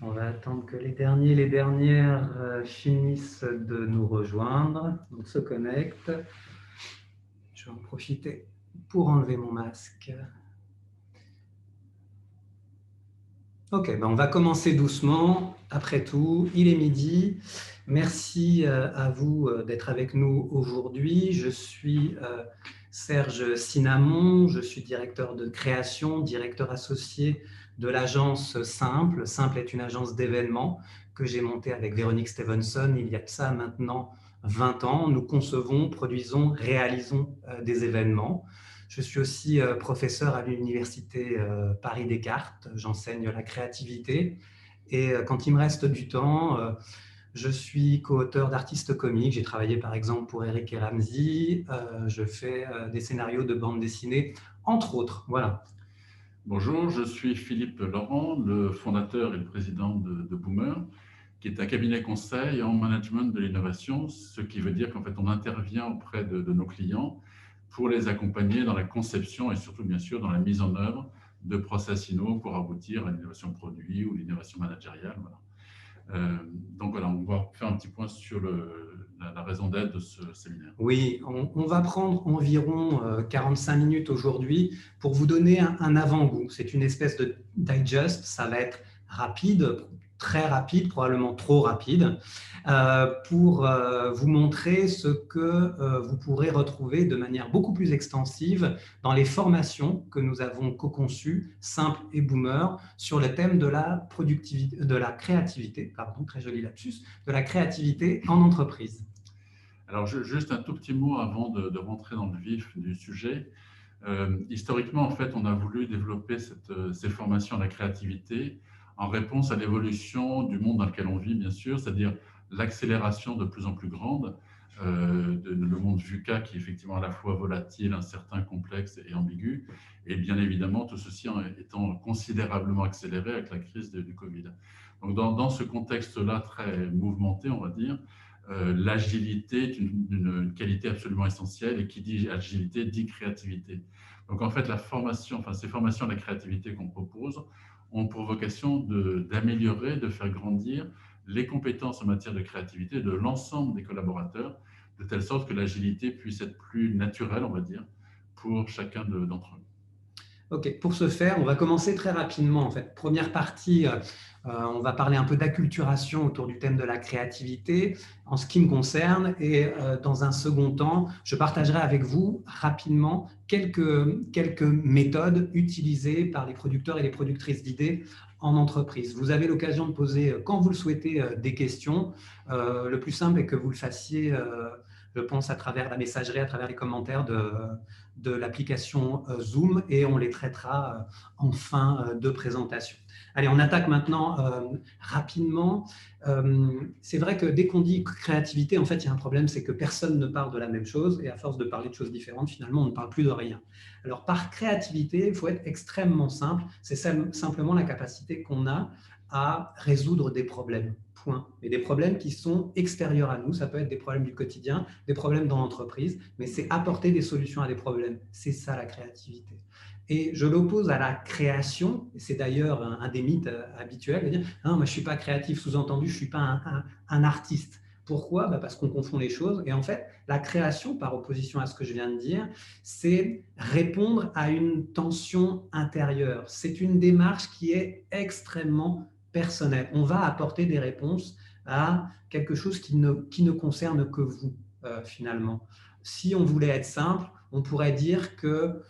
On va attendre que les derniers, les dernières finissent de nous rejoindre, donc se connectent. Je vais en profiter pour enlever mon masque. Ok, ben on va commencer doucement. Après tout, il est midi. Merci à vous d'être avec nous aujourd'hui. Je suis Serge Sinamon, je suis directeur de création, directeur associé de l'agence Simple. Simple est une agence d'événements que j'ai montée avec Véronique Stevenson il y a de ça maintenant 20 ans. Nous concevons, produisons, réalisons des événements. Je suis aussi professeur à l'université Paris-Descartes. J'enseigne la créativité. Et quand il me reste du temps, je suis co-auteur d'artistes comiques. J'ai travaillé par exemple pour Eric et Ramsey. Je fais des scénarios de bande dessinée, entre autres. Voilà. Bonjour, je suis Philippe Laurent, le fondateur et le président de Boomer, qui est un cabinet conseil en management de l'innovation, ce qui veut dire qu'en fait on intervient auprès de nos clients pour les accompagner dans la conception et surtout bien sûr dans la mise en œuvre de process inno pour aboutir à l'innovation produit ou l'innovation managériale. Voilà. Donc voilà, on va faire un petit point sur la raison d'être de ce séminaire. Oui, on va prendre environ 45 minutes aujourd'hui pour vous donner un avant-goût. C'est une espèce de digest, ça va être rapide, très rapide, probablement trop rapide, pour vous montrer ce que vous pourrez retrouver de manière beaucoup plus extensive dans les formations que nous avons co-conçues, Simple et Boomer, sur le thème de la productivité, de la créativité, pardon, très joli lapsus, de la créativité en entreprise. Alors, juste un tout petit mot avant de rentrer dans le vif du sujet. Historiquement, en fait, on a voulu développer ces formations à la créativité en réponse à l'évolution du monde dans lequel on vit, bien sûr, c'est-à-dire l'accélération de plus en plus grande le monde VUCA qui est effectivement à la fois volatile, incertain, complexe et ambigu, et bien évidemment tout ceci en étant considérablement accéléré avec la crise du Covid. Donc dans ce contexte-là très mouvementé, on va dire, l'agilité est une qualité absolument essentielle, et qui dit agilité dit créativité. Donc en fait, ces formations à la créativité qu'on propose ont pour vocation d'améliorer, de faire grandir les compétences en matière de créativité de l'ensemble des collaborateurs, de telle sorte que l'agilité puisse être plus naturelle, on va dire, pour chacun d'entre eux. Ok, pour ce faire, on va commencer très rapidement. En fait, première partie, on va parler un peu d'acculturation autour du thème de la créativité en ce qui me concerne. Et dans un second temps, je partagerai avec vous rapidement quelques méthodes utilisées par les producteurs et les productrices d'idées en entreprise. Vous avez l'occasion de poser, quand vous le souhaitez, des questions. Le plus simple est que vous le fassiez, je pense, à travers la messagerie, à travers les commentaires de l'application Zoom, et on les traitera en fin de présentation. Allez, on attaque maintenant rapidement. C'est vrai que dès qu'on dit créativité, en fait, il y a un problème, c'est que personne ne parle de la même chose, et à force de parler de choses différentes, finalement, on ne parle plus de rien. Alors, par créativité, il faut être extrêmement simple. C'est simplement la capacité qu'on a à résoudre des problèmes. Point. Mais des problèmes qui sont extérieurs à nous. Ça peut être des problèmes du quotidien, des problèmes dans l'entreprise, mais c'est apporter des solutions à des problèmes. C'est ça la créativité. Et je l'oppose à la création, et c'est d'ailleurs un des mythes habituels, de dire « Non, moi je ne suis pas créatif, sous-entendu, je ne suis pas un artiste ». Pourquoi ? Parce qu'on confond les choses. Et en fait, la création, par opposition à ce que je viens de dire, c'est répondre à une tension intérieure. C'est une démarche qui est extrêmement personnelle. On va apporter des réponses à quelque chose qui ne concerne que vous, finalement. Si on voulait être simple, on pourrait dire que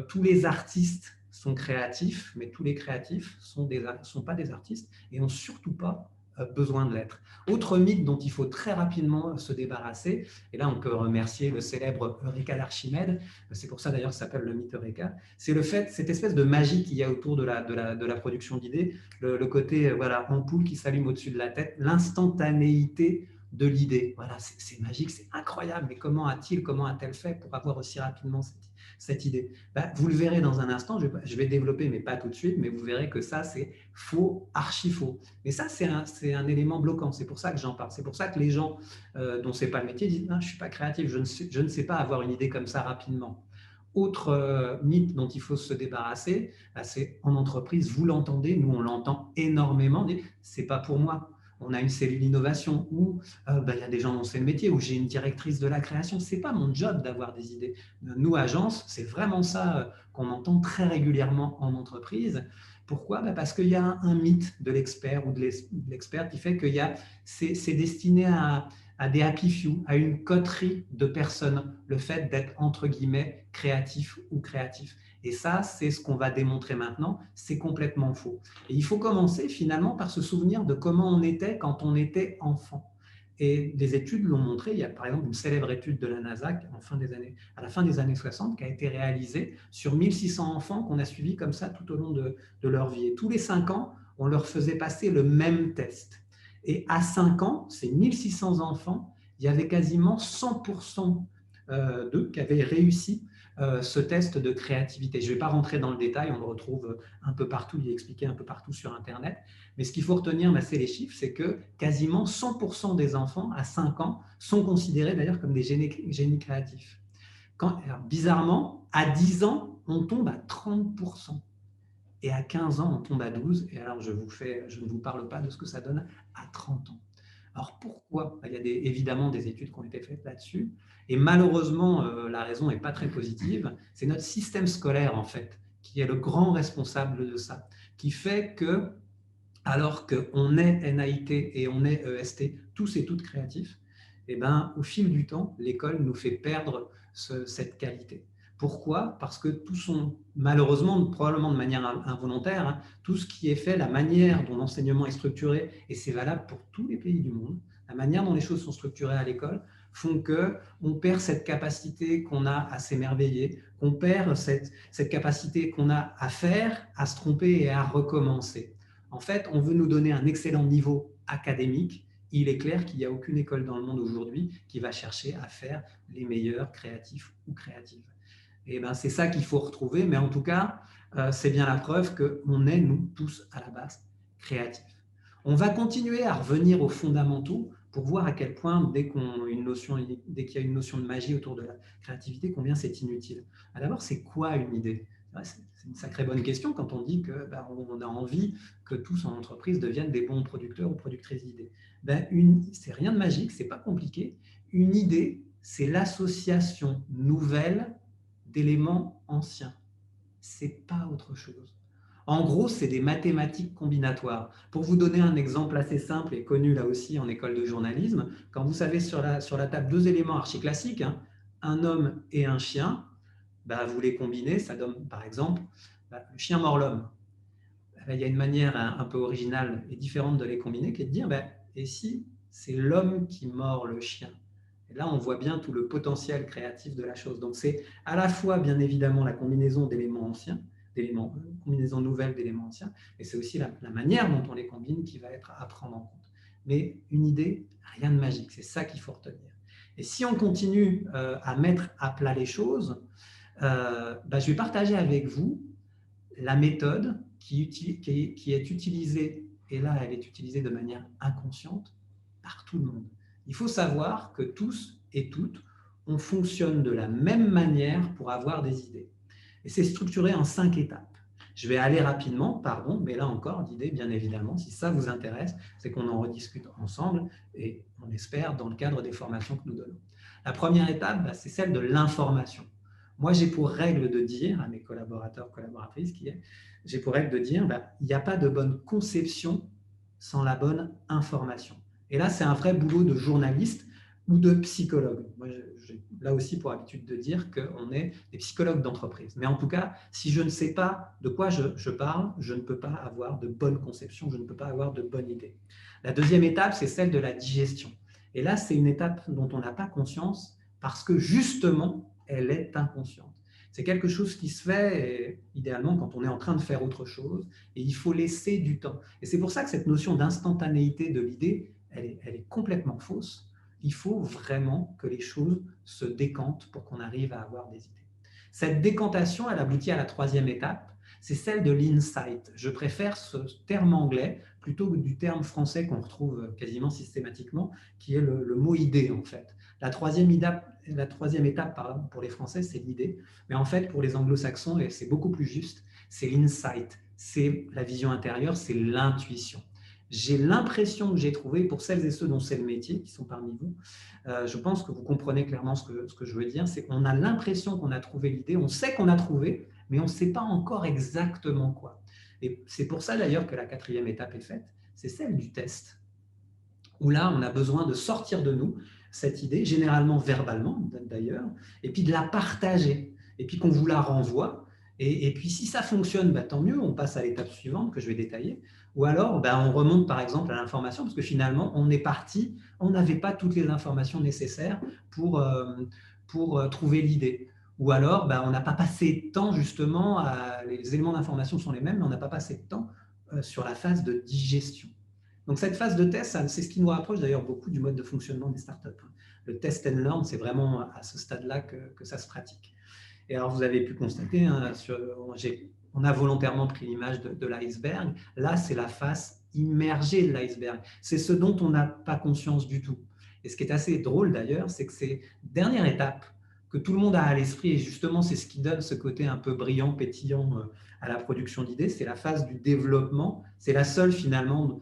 tous les artistes sont créatifs, mais tous les créatifs ne sont pas des artistes et n'ont surtout pas besoin de l'être. Autre mythe dont il faut très rapidement se débarrasser, et là on peut remercier le célèbre Eureka d'Archimède, c'est pour ça d'ailleurs que ça s'appelle le mythe Eureka, c'est le fait, cette espèce de magie qu'il y a autour de la production d'idées, le côté voilà, ampoule qui s'allume au-dessus de la tête, l'instantanéité de l'idée. Voilà, c'est magique, c'est incroyable, mais comment a-t-elle fait pour avoir aussi rapidement cette idée? Vous le verrez dans un instant, je vais développer, mais pas tout de suite, mais vous verrez que ça, c'est faux, archi faux. Mais ça, c'est un élément bloquant, c'est pour ça que j'en parle. C'est pour ça que les gens dont ce n'est pas le métier disent « Non, je ne suis pas créatif, je ne sais pas avoir une idée comme ça rapidement ». Autre mythe dont il faut se débarrasser, c'est en entreprise, vous l'entendez, nous on l'entend énormément, c'est pas pour moi. On a une cellule innovation où il y a des gens dont c'est le métier, où j'ai une directrice de la création. C'est pas mon job d'avoir des idées. Nous, agence, c'est vraiment ça qu'on entend très régulièrement en entreprise. Pourquoi? Parce qu'il y a un mythe de l'expert ou de l'expert qui fait que c'est destiné à des happy few, à une coterie de personnes, le fait d'être entre guillemets créatif ou créatif. Et ça, c'est ce qu'on va démontrer maintenant, c'est complètement faux. Et il faut commencer finalement par se souvenir de comment on était quand on était enfant. Et des études l'ont montré, il y a par exemple une célèbre étude de la NASA à la fin des années 60 qui a été réalisée sur 1600 enfants qu'on a suivis comme ça tout au long de leur vie. Et tous les 5 ans, on leur faisait passer le même test. Et à 5 ans, ces 1600 enfants, il y avait quasiment 100% d'eux qui avaient réussi ce test de créativité. Je ne vais pas rentrer dans le détail, on le retrouve un peu partout, il est expliqué un peu partout sur Internet. Mais ce qu'il faut retenir, c'est les chiffres, c'est que quasiment 100% des enfants à 5 ans sont considérés d'ailleurs comme des génies créatifs. Alors, bizarrement, à 10 ans, on tombe à 30%. Et à 15 ans, on tombe à 12. Et alors, je ne vous parle pas de ce que ça donne à 30 ans. Alors, pourquoi? Il y a évidemment des études qui ont été faites là-dessus. Et malheureusement, la raison n'est pas très positive. C'est notre système scolaire, en fait, qui est le grand responsable de ça, qui fait que, alors qu'on est NAIT et on est EST, tous et toutes créatifs, eh ben, au fil du temps, l'école nous fait perdre cette qualité. Pourquoi? Parce que malheureusement, probablement de manière involontaire, tout ce qui est fait, la manière dont l'enseignement est structuré, et c'est valable pour tous les pays du monde, la manière dont les choses sont structurées à l'école, font qu'on perd cette capacité qu'on a à s'émerveiller, qu'on perd cette capacité qu'on a à faire, à se tromper et à recommencer. En fait, on veut nous donner un excellent niveau académique. Il est clair qu'il n'y a aucune école dans le monde aujourd'hui qui va chercher à faire les meilleurs créatifs ou créatives. Et ben, c'est ça qu'il faut retrouver, mais en tout cas, c'est bien la preuve qu'on est, nous, tous, à la base, créatifs. On va continuer à revenir aux fondamentaux pour voir à quel point, dès qu'il y a une notion de magie autour de la créativité, combien c'est inutile. D'abord, c'est quoi une idée? C'est une sacrée bonne question quand on dit qu'on a envie que tous en entreprise deviennent des bons producteurs ou productrices d'idées. C'est rien de magique, c'est pas compliqué. Une idée, c'est l'association nouvelle d'éléments anciens. C'est pas autre chose. En gros, c'est des mathématiques combinatoires. Pour vous donner un exemple assez simple et connu là aussi en école de journalisme, quand vous savez sur la table 2 éléments archi-classiques, un homme et un chien, vous les combinez, ça donne par exemple le chien mord l'homme. Il y a une manière un peu originale et différente de les combiner qui est de dire et si c'est l'homme qui mord le chien? Et là, on voit bien tout le potentiel créatif de la chose. Donc, c'est à la fois, bien évidemment, la combinaison d'éléments anciens, combinaison nouvelle d'éléments anciens, et c'est aussi la manière dont on les combine qui va être à prendre en compte. Mais une idée, rien de magique, c'est ça qu'il faut retenir. Et si on continue à mettre à plat les choses, je vais partager avec vous la méthode qui est utilisée, et là, elle est utilisée de manière inconsciente par tout le monde. Il faut savoir que tous et toutes, on fonctionne de la même manière pour avoir des idées. Et c'est structuré en 5 étapes. Je vais aller rapidement, pardon, mais là encore, l'idée, bien évidemment, si ça vous intéresse, c'est qu'on en rediscute ensemble et on espère dans le cadre des formations que nous donnons. La première étape, c'est celle de l'information. Moi, j'ai pour règle de dire à mes collaborateurs, collaboratrices, j'ai pour règle de dire, il n'y a pas de bonne conception sans la bonne information. Et là, c'est un vrai boulot de journaliste ou de psychologue. Moi, j'ai là aussi pour habitude de dire qu'on est des psychologues d'entreprise. Mais en tout cas, si je ne sais pas de quoi je parle, je ne peux pas avoir de bonne conception, je ne peux pas avoir de bonne idée. La deuxième étape, c'est celle de la digestion. Et là, c'est une étape dont on n'a pas conscience parce que justement, elle est inconsciente. C'est quelque chose qui se fait idéalement quand on est en train de faire autre chose et il faut laisser du temps. Et c'est pour ça que cette notion d'instantanéité de l'idée, elle est complètement fausse. Il faut vraiment que les choses se décantent pour qu'on arrive à avoir des idées. Cette décantation, elle aboutit à la troisième étape, c'est celle de l'insight. Je préfère ce terme anglais plutôt que du terme français qu'on retrouve quasiment systématiquement, qui est le mot idée en fait. La troisième étape pardon, pour les Français, c'est l'idée. Mais en fait, pour les anglo-saxons, et c'est beaucoup plus juste, c'est l'insight, c'est la vision intérieure, c'est l'intuition. J'ai l'impression que j'ai trouvé, pour celles et ceux dont c'est le métier, qui sont parmi vous, je pense que vous comprenez clairement ce que je veux dire, c'est qu'on a l'impression qu'on a trouvé l'idée, on sait qu'on a trouvé, mais on ne sait pas encore exactement quoi. Et c'est pour ça d'ailleurs que la quatrième étape est faite, c'est celle du test, où là, on a besoin de sortir de nous cette idée, généralement verbalement d'ailleurs, et puis de la partager, et puis qu'on vous la renvoie. Et puis si ça fonctionne, bah, tant mieux, on passe à l'étape suivante que je vais détailler. Ou alors, bah, on remonte par exemple à l'information, parce que finalement, on est parti, on n'avait pas toutes les informations nécessaires pour trouver l'idée. Ou alors, bah, on n'a pas passé de temps justement, les éléments d'information sont les mêmes, mais on n'a pas passé de temps sur la phase de digestion. Donc cette phase de test, c'est ce qui nous rapproche d'ailleurs beaucoup du mode de fonctionnement des startups. Le test and learn, c'est vraiment à ce stade-là que ça se pratique. Et alors vous avez pu constater, hein, on a volontairement pris l'image de l'iceberg. Là, c'est la face immergée de l'iceberg. C'est ce dont on n'a pas conscience du tout. Et ce qui est assez drôle d'ailleurs, c'est que c'est la dernière étape que tout le monde a à l'esprit, et justement c'est ce qui donne ce côté un peu brillant, pétillant à la production d'idées, c'est la phase du développement. C'est la seule finalement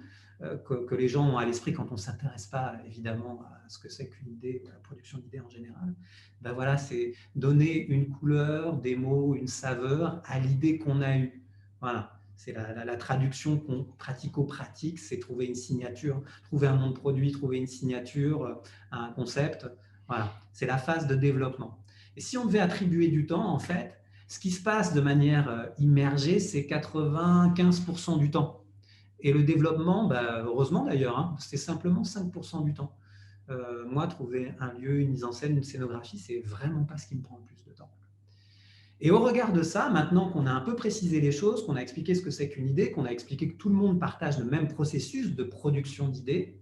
que les gens ont à l'esprit quand on ne s'intéresse pas évidemment à ce que c'est qu'une idée, la production d'idées en général. Ben voilà, c'est donner une couleur, des mots, une saveur à l'idée qu'on a eue. Voilà, c'est la traduction pratico-pratique, c'est trouver une signature, trouver un nom de produit, trouver une signature, un concept. Voilà, c'est la phase de développement. Et si on devait attribuer du temps, en fait, ce qui se passe de manière immergée, c'est 95% du temps. Et le développement, bah, heureusement d'ailleurs, hein, c'est simplement 5% du temps. Moi, trouver un lieu, une mise en scène, une scénographie, c'est vraiment pas ce qui me prend le plus de temps. Et au regard de ça, maintenant qu'on a un peu précisé les choses, qu'on a expliqué ce que c'est qu'une idée, qu'on a expliqué que tout le monde partage le même processus de production d'idées,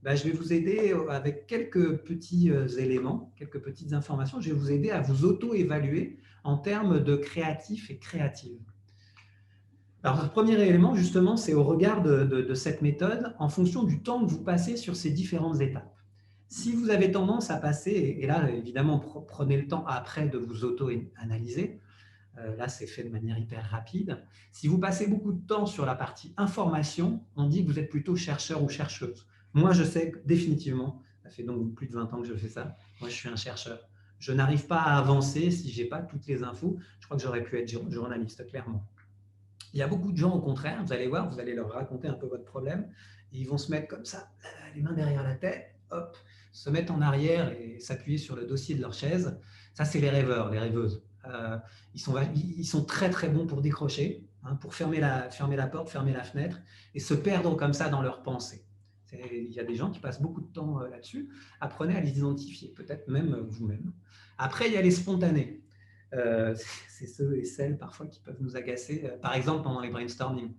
bah, je vais vous aider avec quelques petits éléments, quelques petites informations. Je vais vous aider à vous auto-évaluer en termes de créatif et créative. Alors, le premier élément, justement, c'est au regard de cette méthode, en fonction du temps que vous passez sur ces différentes étapes. Si vous avez tendance à passer, et là, évidemment, prenez le temps après de vous auto-analyser, là, c'est fait de manière hyper rapide. Si vous passez beaucoup de temps sur la partie information, on dit que vous êtes plutôt chercheur ou chercheuse. Moi, je sais que définitivement, ça fait donc plus de 20 ans que je fais ça, moi, je suis un chercheur. Je n'arrive pas à avancer si je n'ai pas toutes les infos. Je crois que j'aurais pu être journaliste, clairement. Il y a beaucoup de gens, au contraire, vous allez voir, vous allez leur raconter un peu votre problème, et ils vont se mettre comme ça, les mains derrière la tête, hop, se mettre en arrière et s'appuyer sur le dossier de leur chaise. Ça, c'est les rêveurs, les rêveuses. Ils sont très, très bons pour décrocher, hein, pour fermer la porte, fermer la fenêtre, et se perdre comme ça dans leurs pensées. Il y a des gens qui passent beaucoup de temps là-dessus. Apprenez à les identifier, peut-être même vous-même. Après, il y a les spontanés. C'est ceux et celles parfois qui peuvent nous agacer, par exemple pendant les brainstorming.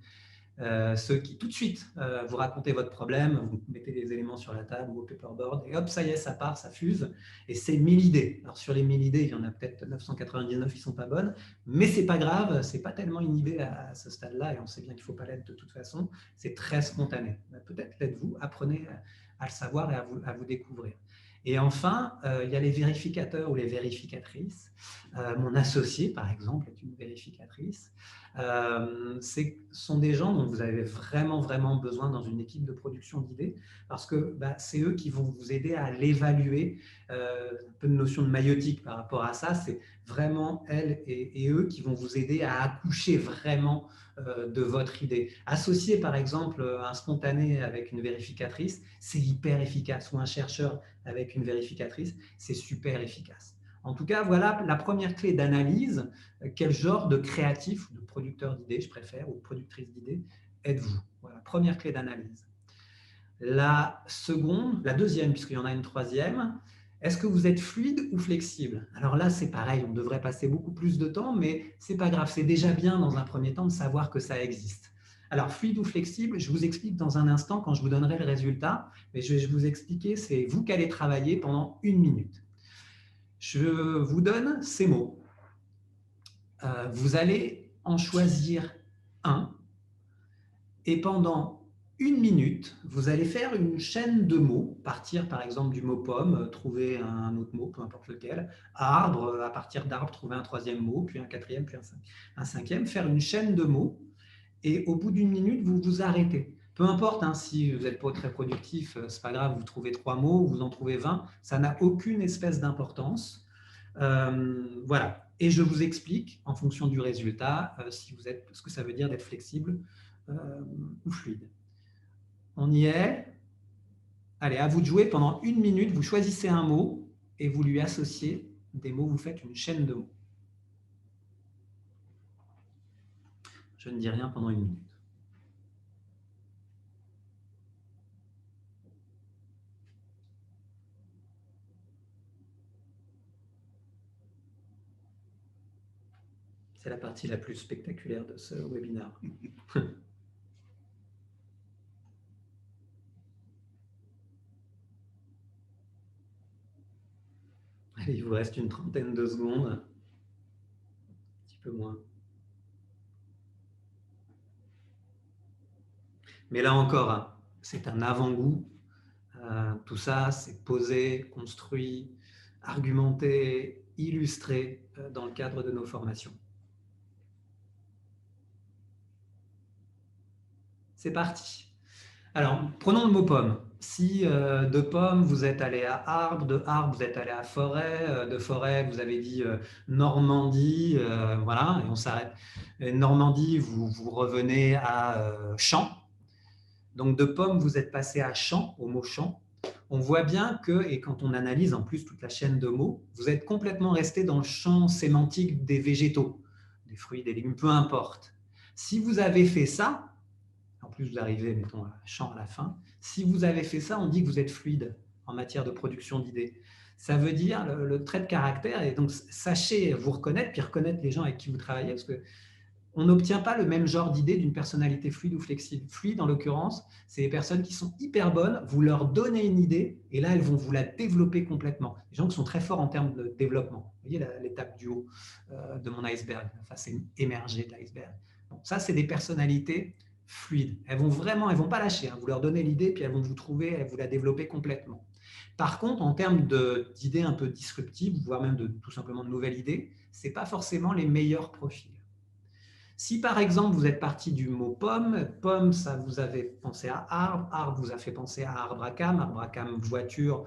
Ceux qui tout de suite vous racontez votre problème, vous mettez des éléments sur la table ou au paperboard et hop, ça y est, ça part, ça fuse et c'est 1000 idées. Alors sur les 1000 idées, il y en a peut-être 999 qui ne sont pas bonnes, mais c'est pas grave, c'est pas tellement une idée à ce stade-là et on sait bien qu'il ne faut pas l'être de toute façon, c'est très spontané. Peut-être l'êtes-vous, apprenez à le savoir et à vous découvrir. Et enfin, il y a les vérificateurs ou les vérificatrices. Mon associé, par exemple, est une vérificatrice. Ce sont des gens dont vous avez vraiment, vraiment besoin dans une équipe de production d'idées parce que c'est eux qui vont vous aider à l'évaluer. Un peu de notion de maïotique par rapport à ça, c'est vraiment elles et eux qui vont vous aider à accoucher vraiment de votre idée. Associer par exemple un spontané avec une vérificatrice, c'est hyper efficace, ou un chercheur avec une vérificatrice, c'est super efficace. En tout cas, voilà la première clé d'analyse. Quel genre de créatif, ou de producteur d'idées, je préfère, ou de productrice d'idées, êtes-vous? Voilà, première clé d'analyse. La deuxième, puisqu'il y en a une troisième, est-ce que vous êtes fluide ou flexible? Alors là, c'est pareil, on devrait passer beaucoup plus de temps, mais ce n'est pas grave, c'est déjà bien dans un premier temps de savoir que ça existe. Alors, fluide ou flexible, je vous explique dans un instant quand je vous donnerai le résultat, mais je vais vous expliquer, c'est vous qui allez travailler pendant 1 minute. Je vous donne ces mots. Vous allez en choisir un et pendant 1 minute, vous allez faire une chaîne de mots, partir par exemple du mot pomme, trouver un autre mot, peu importe lequel, arbre, à partir d'arbre, trouver un troisième mot, puis un quatrième, puis un cinquième, faire une chaîne de mots et au bout d'1 minute, vous vous arrêtez. Peu importe, hein, si vous n'êtes pas très productif, ce n'est pas grave, vous trouvez 3 mots, vous en trouvez 20, ça n'a aucune espèce d'importance. Voilà. Et je vous explique, en fonction du résultat, si vous êtes, ce que ça veut dire d'être flexible ou fluide. On y est. Allez, à vous de jouer. Pendant 1 minute, vous choisissez un mot et vous lui associez des mots. Vous faites une chaîne de mots. Je ne dis rien pendant 1 minute. C'est la partie la plus spectaculaire de ce webinaire. Allez, il vous reste une trentaine de secondes. Un petit peu moins. Mais là encore, hein, c'est un avant-goût. Tout ça, c'est posé, construit, argumenté, illustré dans le cadre de nos formations. C'est parti. Alors, prenons le mot pomme. Si de pomme, vous êtes allé à arbre, de arbre, vous êtes allé à forêt, de forêt, vous avez dit Normandie, voilà, et on s'arrête. Normandie, vous revenez à champ. Donc, de pomme, vous êtes passé à champ, au mot champ. On voit bien que, et quand on analyse en plus toute la chaîne de mots, vous êtes complètement resté dans le champ sémantique des végétaux, des fruits, des légumes, peu importe. Si vous avez fait ça, en plus vous arrivez, mettons, à champ à la fin, si vous avez fait ça, on dit que vous êtes fluide en matière de production d'idées. Ça veut dire le trait de caractère, et donc sachez vous reconnaître, puis reconnaître les gens avec qui vous travaillez, parce que on n'obtient pas le même genre d'idée d'une personnalité fluide ou flexible. Fluide, en l'occurrence, c'est des personnes qui sont hyper bonnes, vous leur donnez une idée, et là, elles vont vous la développer complètement. Les gens qui sont très forts en termes de développement. Vous voyez l'étape du haut de mon iceberg, la face émergée de l'iceberg. Bon, ça, c'est des personnalités fluides. Elles vont pas lâcher. Hein. Vous leur donnez l'idée, puis elles vont vous trouver, elles vous la développer complètement. Par contre, en termes d'idées un peu disruptives, voire même tout simplement de nouvelles idées, ce n'est pas forcément les meilleurs profils. Si par exemple vous êtes parti du mot pomme, pomme ça vous avez pensé à arbre, arbre vous a fait penser à arbre à cam voiture,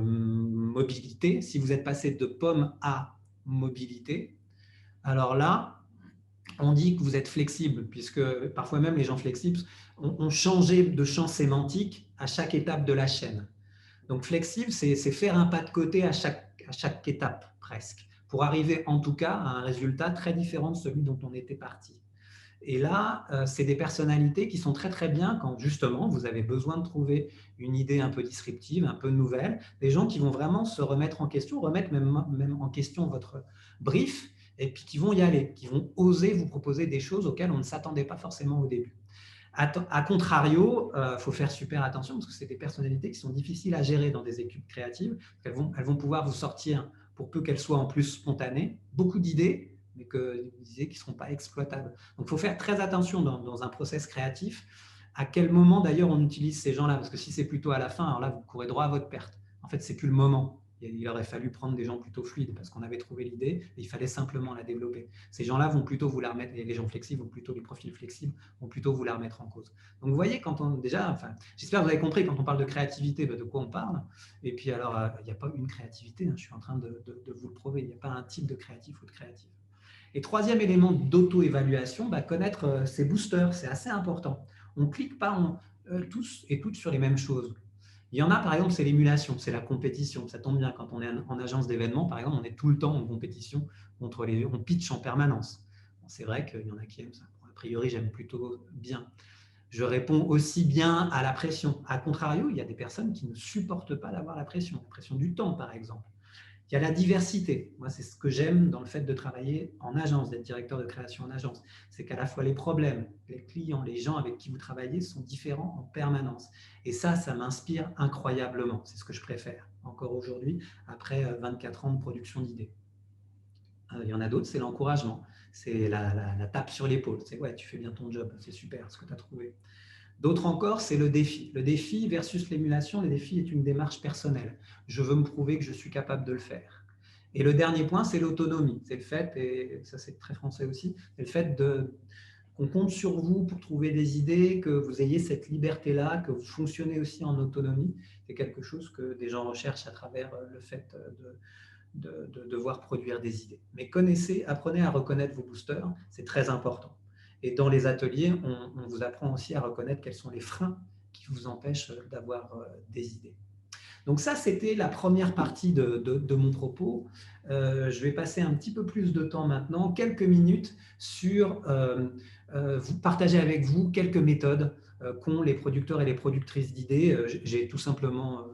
mobilité. Si vous êtes passé de pomme à mobilité, alors là, on dit que vous êtes flexible, puisque parfois même les gens flexibles ont changé de champ sémantique à chaque étape de la chaîne. Donc flexible, c'est faire un pas de côté à chaque étape presque, pour arriver en tout cas à un résultat très différent de celui dont on était parti. Et là, c'est des personnalités qui sont très très bien quand justement vous avez besoin de trouver une idée un peu disruptive, un peu nouvelle, des gens qui vont vraiment se remettre en question, remettre même en question votre brief, et puis qui vont y aller, qui vont oser vous proposer des choses auxquelles on ne s'attendait pas forcément au début. A contrario, il faut faire super attention parce que c'est des personnalités qui sont difficiles à gérer dans des équipes créatives. Elles vont pouvoir vous sortir, pour peu qu'elles soient en plus spontanées, beaucoup d'idées, mais des idées qui ne seront pas exploitables. Donc, il faut faire très attention dans un process créatif à quel moment d'ailleurs on utilise ces gens-là. Parce que si c'est plutôt à la fin, alors là, vous courez droit à votre perte. En fait, ce n'est plus le moment. Il aurait fallu prendre des gens plutôt fluides parce qu'on avait trouvé l'idée et il fallait simplement la développer. Ces gens-là vont plutôt vous la remettre, les gens flexibles vont plutôt, les profils flexibles vont plutôt vous la remettre en cause. Donc vous voyez, j'espère que vous avez compris quand on parle de créativité, de quoi on parle. Et puis alors, il n'y a pas une créativité, hein, je suis en train de vous le prouver, il n'y a pas un type de créatif ou de créative. Et troisième élément d'auto-évaluation, connaître ses boosters, c'est assez important. On ne clique pas tous et toutes sur les mêmes choses. Il y en a, par exemple, c'est l'émulation, c'est la compétition. Ça tombe bien, quand on est en agence d'événements, par exemple, on est tout le temps en compétition, on pitch en permanence. Bon, c'est vrai qu'il y en a qui aiment ça. A priori, j'aime plutôt bien. Je réponds aussi bien à la pression. A contrario, il y a des personnes qui ne supportent pas d'avoir la pression du temps, par exemple. Il y a la diversité. Moi, c'est ce que j'aime dans le fait de travailler en agence, d'être directeur de création en agence. C'est qu'à la fois les problèmes, les clients, les gens avec qui vous travaillez sont différents en permanence. Et ça m'inspire incroyablement. C'est ce que je préfère encore aujourd'hui, après 24 ans de production d'idées. Il y en a d'autres, c'est l'encouragement, c'est la tape sur l'épaule. C'est ouais, tu fais bien ton job, c'est super ce que tu as trouvé. D'autres encore, c'est le défi. Le défi versus l'émulation, le défi est une démarche personnelle. Je veux me prouver que je suis capable de le faire. Et le dernier point, c'est l'autonomie. C'est le fait, et ça c'est très français aussi, c'est le fait qu'on compte sur vous pour trouver des idées, que vous ayez cette liberté-là, que vous fonctionnez aussi en autonomie. C'est quelque chose que des gens recherchent à travers le fait de devoir produire des idées. Mais connaissez, apprenez à reconnaître vos boosters, c'est très important. Et dans les ateliers, on vous apprend aussi à reconnaître quels sont les freins qui vous empêchent d'avoir des idées. Donc ça, c'était la première partie de mon propos. Je vais passer un petit peu plus de temps maintenant, quelques minutes, sur vous partager avec vous quelques méthodes qu'ont les producteurs et les productrices d'idées. J'ai tout simplement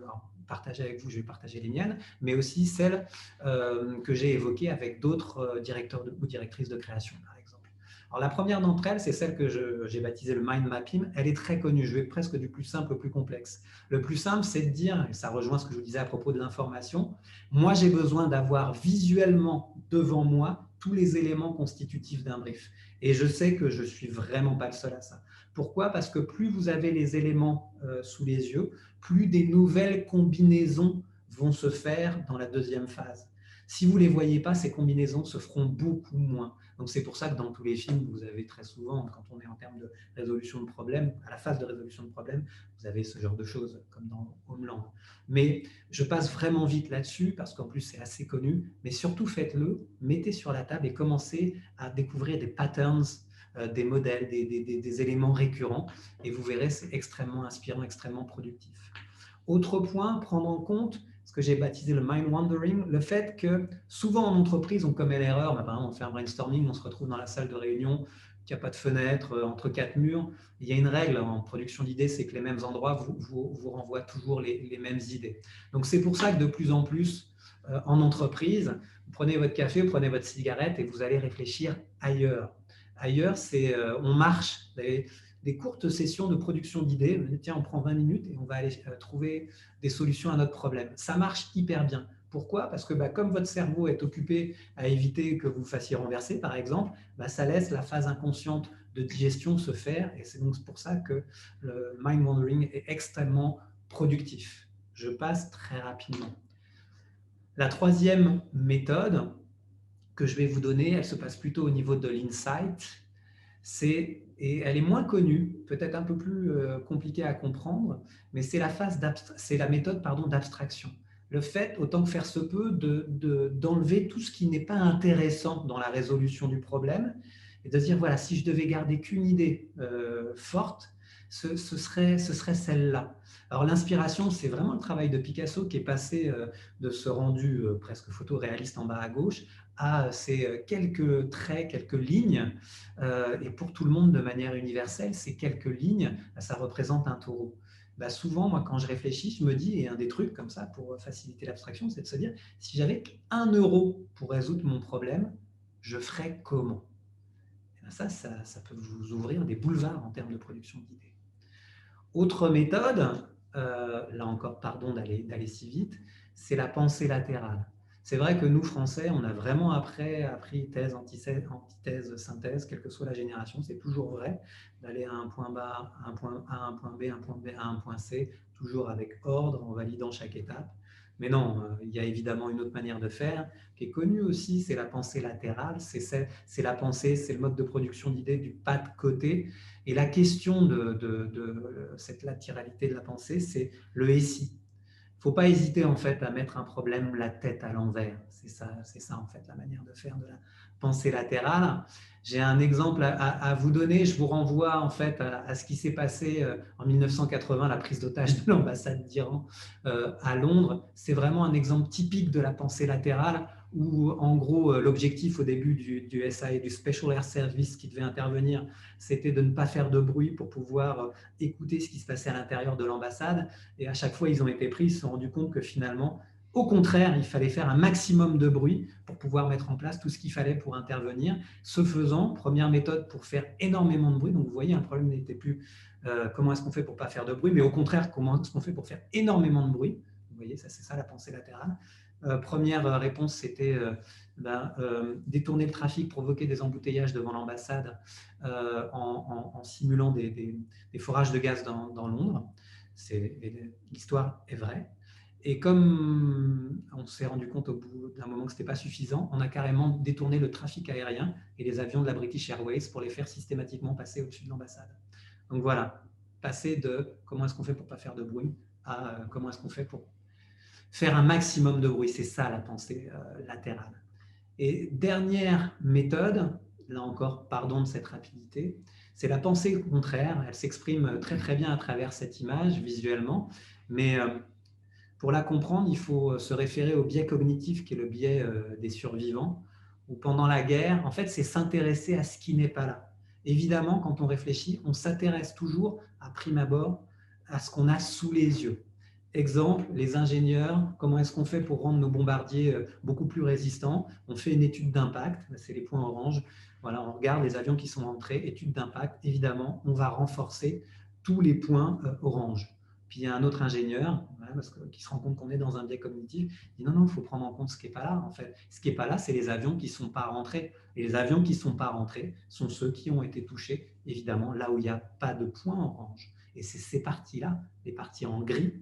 partagé avec vous, je vais partager les miennes, mais aussi celles que j'ai évoquées avec d'autres directeurs ou directrices de création, par exemple. Alors, la première d'entre elles, c'est celle que j'ai baptisée le mind mapping. Elle est très connue. Je vais presque du plus simple au plus complexe. Le plus simple, c'est de dire, et ça rejoint ce que je vous disais à propos de l'information, moi, j'ai besoin d'avoir visuellement devant moi tous les éléments constitutifs d'un brief. Et je sais que je ne suis vraiment pas le seul à ça. Pourquoi? Parce que plus vous avez les éléments sous les yeux, plus des nouvelles combinaisons vont se faire dans la deuxième phase. Si vous ne les voyez pas, ces combinaisons se feront beaucoup moins. Donc c'est pour ça que dans tous les films, vous avez très souvent, quand on est en termes de résolution de problèmes, à la phase de résolution de problèmes, vous avez ce genre de choses, comme dans Homeland. Mais je passe vraiment vite là-dessus, parce qu'en plus c'est assez connu, mais surtout faites-le, mettez sur la table et commencez à découvrir des patterns, des modèles, des éléments récurrents, et vous verrez, c'est extrêmement inspirant, extrêmement productif. Autre point, prendre en compte ce que j'ai baptisé le mind wandering, le fait que souvent en entreprise, on commet l'erreur, par exemple, on fait un brainstorming, on se retrouve dans la salle de réunion, il n'y a pas de fenêtre, entre quatre murs. Il y a une règle en production d'idées, c'est que les mêmes endroits vous renvoient toujours les mêmes idées. Donc c'est pour ça que de plus en plus, en entreprise, vous prenez votre café, vous prenez votre cigarette et vous allez réfléchir ailleurs. Ailleurs, c'est on marche. Vous avez des courtes sessions de production d'idées. Tiens, on prend 20 minutes et on va aller trouver des solutions à notre problème. Ça marche hyper bien. Pourquoi? Parce que comme votre cerveau est occupé à éviter que vous fassiez renverser, par exemple, ça laisse la phase inconsciente de digestion se faire. Et c'est donc pour ça que le mind wandering est extrêmement productif. Je passe très rapidement. La troisième méthode que je vais vous donner, elle se passe plutôt au niveau de l'insight. Et elle est moins connue, peut-être un peu plus compliquée à comprendre, mais c'est la méthode d'abstraction. Le fait, autant que faire se peut, d'enlever tout ce qui n'est pas intéressant dans la résolution du problème et de se dire, voilà, si je devais garder qu'une idée forte, ce serait celle-là. Alors l'inspiration, c'est vraiment le travail de Picasso qui est passé de ce rendu presque photoréaliste en bas à gauche à ces quelques traits, quelques lignes, et pour tout le monde de manière universelle, ces quelques lignes, ça représente un taureau. Souvent, moi, quand je réfléchis, je me dis, et un des trucs comme ça pour faciliter l'abstraction, c'est de se dire, si j'avais 1 euro pour résoudre mon problème, je ferais comment? Et ça peut vous ouvrir des boulevards en termes de production d'idées. Autre méthode, là encore, pardon d'aller si vite, c'est la pensée latérale. C'est vrai que nous, Français, on a vraiment appris thèse, antithèse, synthèse, quelle que soit la génération, c'est toujours vrai, d'aller à un point A, un point B, un point B, à un point C, toujours avec ordre, en validant chaque étape. Mais non, il y a évidemment une autre manière de faire, qui est connue aussi, c'est la pensée latérale, c'est la pensée, c'est le mode de production d'idées du pas de côté. Et la question de cette latéralité de la pensée, c'est le « et si ». Il ne faut pas hésiter en fait à mettre un problème la tête à l'envers. C'est ça en fait la manière de faire de la pensée latérale. J'ai un exemple à vous donner. Je vous renvoie en fait à ce qui s'est passé en 1980, la prise d'otage de l'ambassade d'Iran à Londres. C'est vraiment un exemple typique de la pensée latérale où en gros l'objectif au début du SAE, du Special Air Service qui devait intervenir, c'était de ne pas faire de bruit pour pouvoir écouter ce qui se passait à l'intérieur de l'ambassade. Et à chaque fois, ils ont été pris, ils se sont rendus compte que finalement, au contraire, il fallait faire un maximum de bruit pour pouvoir mettre en place tout ce qu'il fallait pour intervenir. Ce faisant, première méthode pour faire énormément de bruit. Donc, vous voyez, un problème n'était plus comment est-ce qu'on fait pour ne pas faire de bruit, mais au contraire, comment est-ce qu'on fait pour faire énormément de bruit. Vous voyez, c'est ça la pensée latérale. Première réponse, c'était détourner le trafic, provoquer des embouteillages devant l'ambassade en simulant des forages de gaz dans Londres. L'histoire est vraie. Et comme on s'est rendu compte au bout d'un moment que ce n'était pas suffisant, on a carrément détourné le trafic aérien et les avions de la British Airways pour les faire systématiquement passer au-dessus de l'ambassade. Donc voilà, passer de comment est-ce qu'on fait pour ne pas faire de bruit à comment est-ce qu'on fait pour faire un maximum de bruit. C'est ça la pensée latérale. Et dernière méthode, là encore, pardon de cette rapidité, c'est la pensée contraire. Elle s'exprime très très bien à travers cette image visuellement, mais pour la comprendre, il faut se référer au biais cognitif qui est le biais des survivants, où pendant la guerre, en fait, c'est s'intéresser à ce qui n'est pas là. Évidemment, quand on réfléchit, on s'intéresse toujours, à prime abord, à ce qu'on a sous les yeux. Exemple, les ingénieurs, comment est-ce qu'on fait pour rendre nos bombardiers beaucoup plus résistants? On fait une étude d'impact, c'est les points orange. Voilà, on regarde les avions qui sont entrés, étude d'impact, évidemment, on va renforcer tous les points orange. Puis il y a un autre ingénieur qui se rend compte qu'on est dans un biais cognitif, il dit non, il faut prendre en compte ce qui n'est pas là. En fait, ce qui n'est pas là, c'est les avions qui ne sont pas rentrés. Et les avions qui ne sont pas rentrés sont ceux qui ont été touchés, évidemment, là où il n'y a pas de point orange. Et c'est ces parties-là, les parties en gris,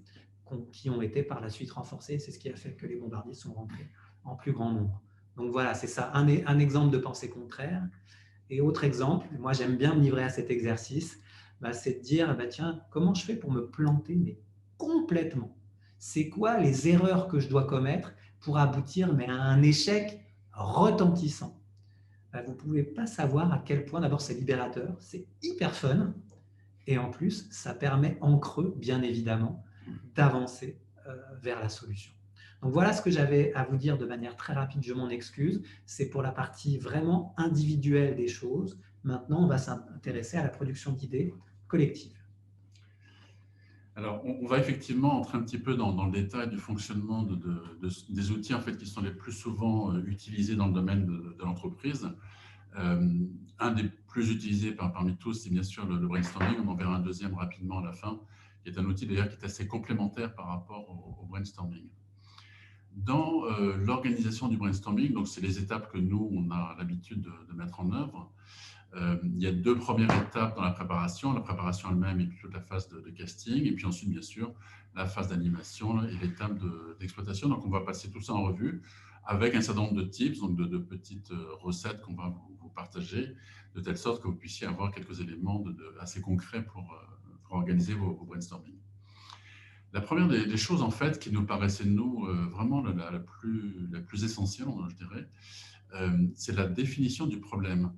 qui ont été par la suite renforcées. C'est ce qui a fait que les bombardiers sont rentrés en plus grand nombre. Donc voilà, c'est ça, un exemple de pensée contraire. Et autre exemple, moi j'aime bien me livrer à cet exercice, c'est de dire, tiens, comment je fais pour me planter, mais complètement? C'est quoi les erreurs que je dois commettre pour aboutir à un échec retentissant? Vous ne pouvez pas savoir à quel point, d'abord, c'est libérateur, c'est hyper fun, et en plus, ça permet en creux, bien évidemment, d'avancer vers la solution. Donc voilà ce que j'avais à vous dire de manière très rapide, je m'en excuse. C'est pour la partie vraiment individuelle des choses. Maintenant, on va s'intéresser à la production d'idées collectives. Alors, on va effectivement entrer un petit peu dans le détail du fonctionnement des outils en fait, qui sont les plus souvent utilisés dans le domaine de l'entreprise. Un des plus utilisés parmi tous, c'est bien sûr le brainstorming. On en verra un deuxième rapidement à la fin, qui est un outil d'ailleurs qui est assez complémentaire par rapport au brainstorming. Dans l'organisation du brainstorming, donc c'est les étapes que nous, on a l'habitude de mettre en œuvre. Il y a deux premières étapes dans la préparation elle-même et puis toute la phase de casting, et puis ensuite, bien sûr, la phase d'animation et l'étape d'exploitation. Donc, on va passer tout ça en revue avec un certain nombre de tips, donc de petites recettes qu'on va vous partager, de telle sorte que vous puissiez avoir quelques éléments assez concrets pour organiser vos brainstorming. La première des choses, en fait, qui nous paraissait, nous, vraiment la plus essentielle, je dirais, c'est la définition du problème.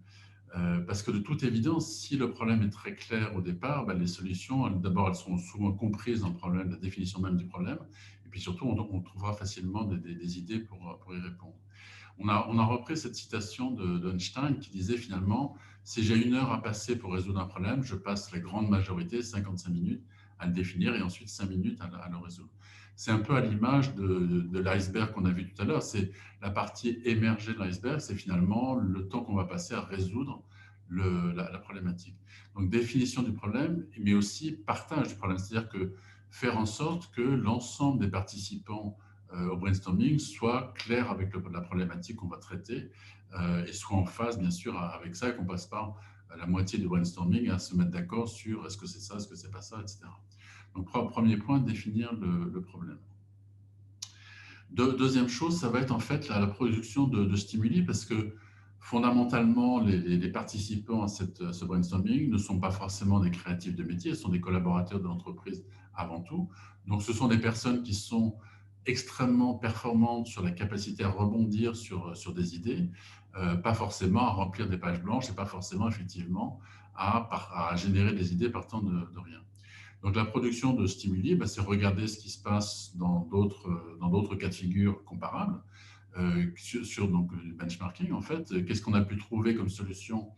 Parce que de toute évidence, si le problème est très clair au départ, les solutions, d'abord, elles sont souvent comprises dans le problème, la définition même du problème, et puis surtout, on trouvera facilement des idées pour y répondre. On a repris cette citation d'Einstein qui disait finalement, si j'ai 1 heure à passer pour résoudre un problème, je passe la grande majorité, 55 minutes, à le définir et ensuite 5 minutes à le résoudre. C'est un peu à l'image de l'iceberg qu'on a vu tout à l'heure. C'est la partie émergée de l'iceberg, c'est finalement le temps qu'on va passer à résoudre la problématique. Donc, définition du problème, mais aussi partage du problème. C'est-à-dire que faire en sorte que l'ensemble des participants au brainstorming soient clairs avec la problématique qu'on va traiter et soient en phase, bien sûr, avec ça, et qu'on passe pas la moitié du brainstorming à se mettre d'accord sur est-ce que c'est ça, est-ce que c'est pas ça, etc. Donc, premier point, définir le problème. Deuxième chose, ça va être en fait la production de stimuli, parce que fondamentalement, les participants à ce brainstorming ne sont pas forcément des créatifs de métier, ce sont des collaborateurs de l'entreprise avant tout. Donc, ce sont des personnes qui sont extrêmement performantes sur la capacité à rebondir sur des idées, pas forcément à remplir des pages blanches et pas forcément effectivement à générer des idées partant de rien. Donc, la production de stimuli, c'est regarder ce qui se passe dans d'autres cas de figure comparables, sur donc, du benchmarking, en fait. Qu'est-ce qu'on a pu trouver comme solution